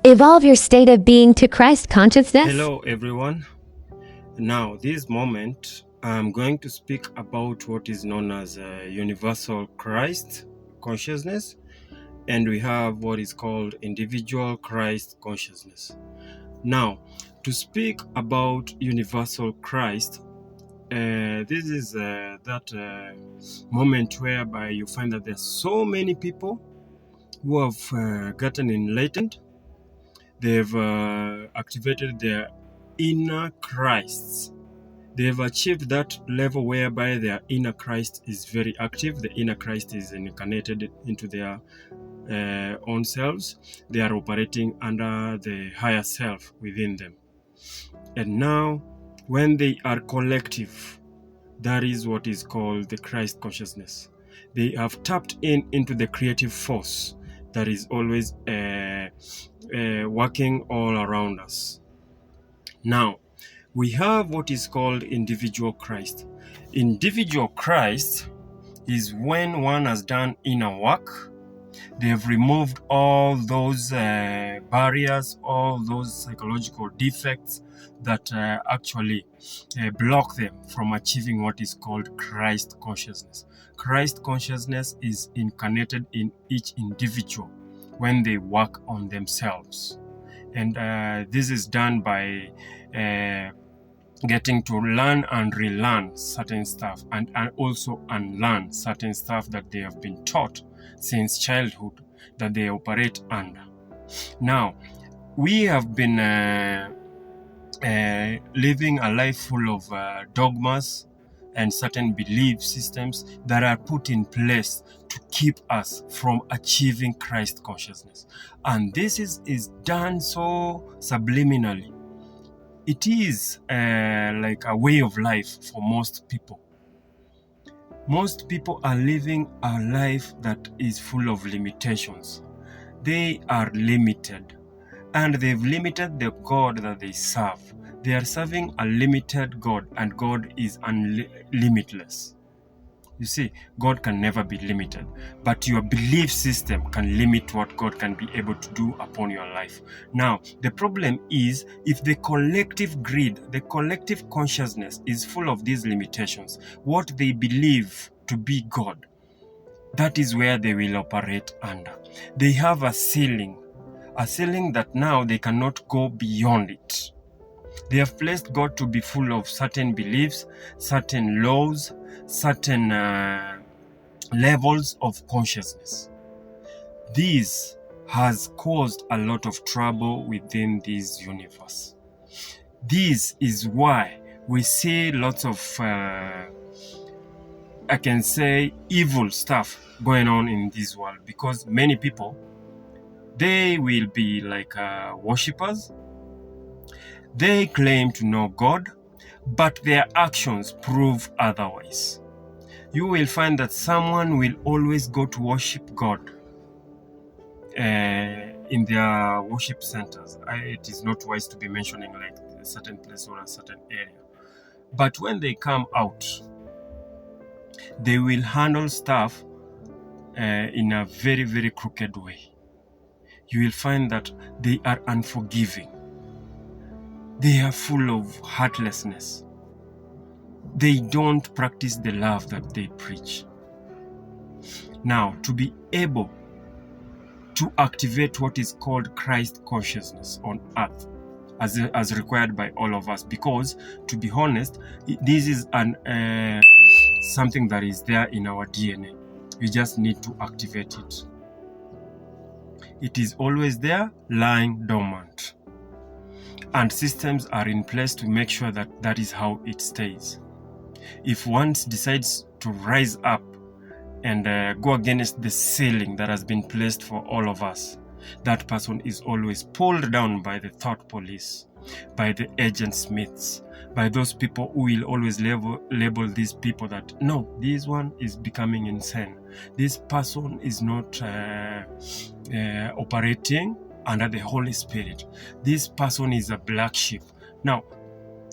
Evolve your state of being to Christ consciousness. Hello everyone. Now this moment I'm going to speak about what is known as universal Christ consciousness, and we have what is called individual Christ consciousness. Now, to speak about universal Christ, this is that moment whereby you find that there's so many people who have gotten enlightened. They've activated their inner Christs. They've achieved that level whereby their inner Christ is very active. The inner Christ is incarnated into their own selves. They are operating under the higher self within them. And now, when they are collective, that is what is called the Christ consciousness. They have tapped into the creative force that is always working all around us. Now, we have what is called individual Christ. Individual Christ is when one has done inner work. They have removed all those barriers, all those psychological defects that actually block them from achieving what is called Christ consciousness. Christ consciousness is incarnated in each individual when they work on themselves. And this is done by getting to learn and relearn certain stuff, and also unlearn certain stuff that they have been taught since childhood that they operate under. Now, we have been living a life full of dogmas and certain belief systems that are put in place to keep us from achieving Christ consciousness. And this is done so subliminally. It is like a way of life for most people. Most people are living a life that is full of limitations. They are limited, and they've limited the God that they serve. They are serving a limited God, and God is limitless. You see, God can never be limited, but your belief system can limit what God can be able to do upon your life. Now, the problem is if the collective greed, the collective consciousness is full of these limitations, what they believe to be God, that is where they will operate under. They have a ceiling that now they cannot go beyond it. They have placed God to be full of certain beliefs, certain laws, certain levels of consciousness. This has caused a lot of trouble within this universe. This is why we see lots of, I can say, evil stuff going on in this world, because many people, they will be like worshippers. They claim to know God, but their actions prove otherwise. You will find that someone will always go to worship God in their worship centers. It is not wise to be mentioning like a certain place or a certain area. But when they come out, they will handle stuff in a very, very crooked way. You will find that they are unforgiving. They are full of heartlessness. They don't practice the love that they preach. Now, to be able to activate what is called Christ consciousness on earth, as required by all of us, because, to be honest, this is something that is there in our DNA. We just need to activate it. It is always there, lying dormant. And systems are in place to make sure that that is how it stays. If one decides to rise up and go against the ceiling that has been placed for all of us, that person is always pulled down by the thought police, by the agent smiths, by those people who will always label these people that, no, this one is becoming insane. This person is not operating under the Holy Spirit. This person is a black sheep. Now,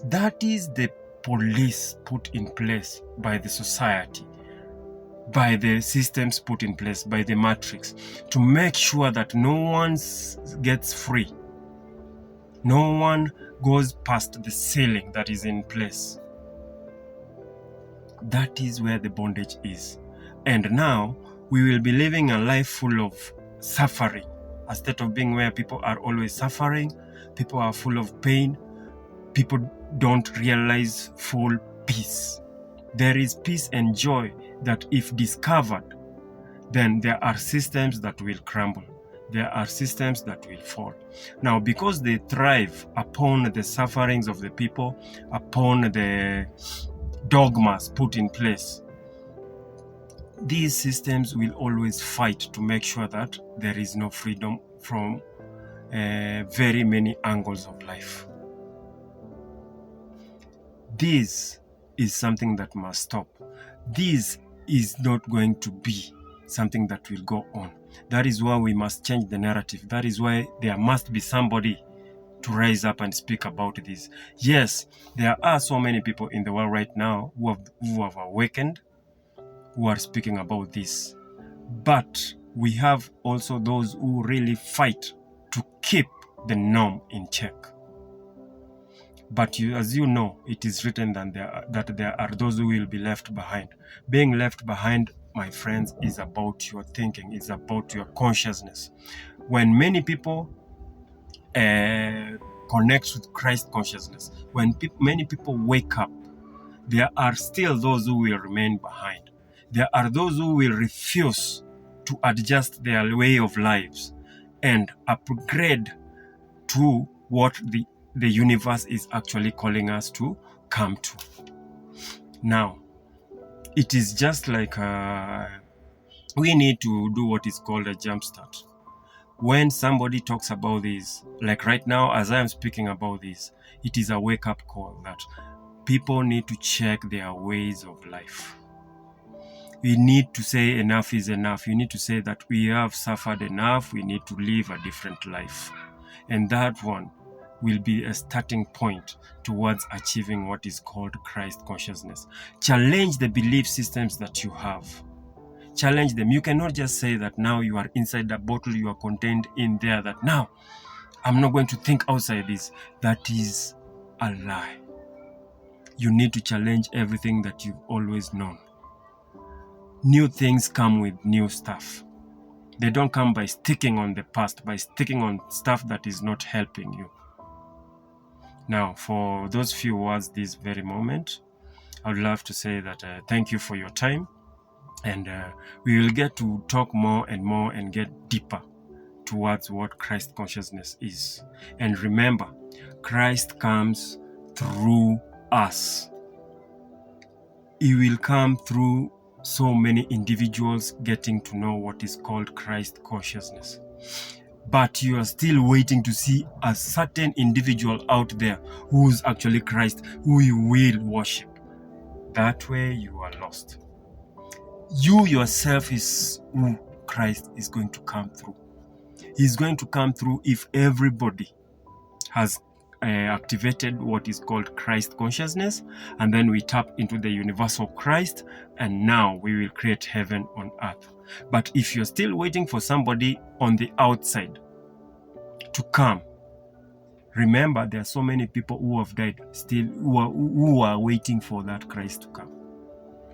that is the police put in place by the society, by the systems put in place, by the matrix, to make sure that no one gets free No one goes past the ceiling that is in place. That is where the bondage is. And now we will be living a life full of suffering, a state of being where people are always suffering, people are full of pain, people don't realize full peace. There is peace and joy that, if discovered, then there are systems that will crumble. There are systems that will fall. Now, because they thrive upon the sufferings of the people, upon the dogmas put in place, these systems will always fight to make sure that there is no freedom from very many angles of life. This is something that must stop. This is not going to be something that will go on. That is why we must change the narrative. That is why there must be somebody to rise up and speak about this. Yes, there are so many people in the world right now who have awakened, who are speaking about this. But we have also those who really fight to keep the norm in check. But as you know, it is written that there are those who will be left behind. Being left behind, my friends, is about your thinking, is about your consciousness. When many people connect with Christ consciousness, when many people wake up, there are still those who will remain behind. There are those who will refuse to adjust their way of lives and upgrade to what the universe is actually calling us to come to. Now, it is just like we need to do what is called a jumpstart. When somebody talks about this, like right now, as I am speaking about this, it is a wake-up call that people need to check their ways of life. We need to say enough is enough. You need to say that we have suffered enough. We need to live a different life. And that one will be a starting point towards achieving what is called Christ consciousness. Challenge the belief systems that you have. Challenge them. You cannot just say that now you are inside the bottle, you are contained in there, that now I'm not going to think outside this. That is a lie. You need to challenge everything that you've always known. New things come with new stuff. They don't come by sticking on the past, by sticking on stuff that is not helping you. Now, for those few words this very moment, I would love to say that thank you for your time. And we will get to talk more and get deeper towards what Christ consciousness is. And remember, Christ comes through us. He will come through so many individuals getting to know what is called Christ consciousness. But you are still waiting to see a certain individual out there who is actually Christ, who you will worship. That way you are lost. You yourself is who Christ is going to come through. He's going to come through if everybody has activated what is called Christ consciousness, and then we tap into the universal Christ, and now we will create heaven on earth. But if you're still waiting for somebody on the outside to come, remember there are so many people who have died still who are waiting for that Christ to come.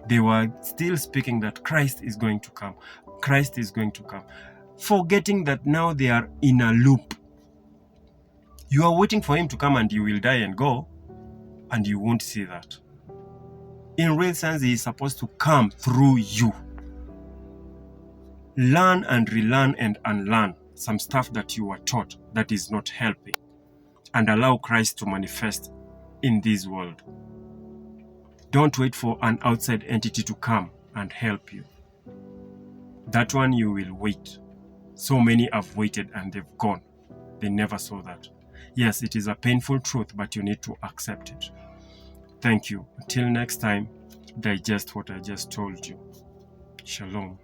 They were still speaking that Christ is going to come. Christ is going to come. Forgetting that now they are in a loop. You are waiting for him to come and you will die and go, and you won't see that. In real sense, he is supposed to come through you. Learn and relearn and unlearn some stuff that you were taught that is not helping, and allow Christ to manifest in this world. Don't wait for an outside entity to come and help you. That one you will wait. So many have waited and they've gone. They never saw that. Yes, it is a painful truth, but you need to accept it. Thank you. Until next time, digest what I just told you. Shalom.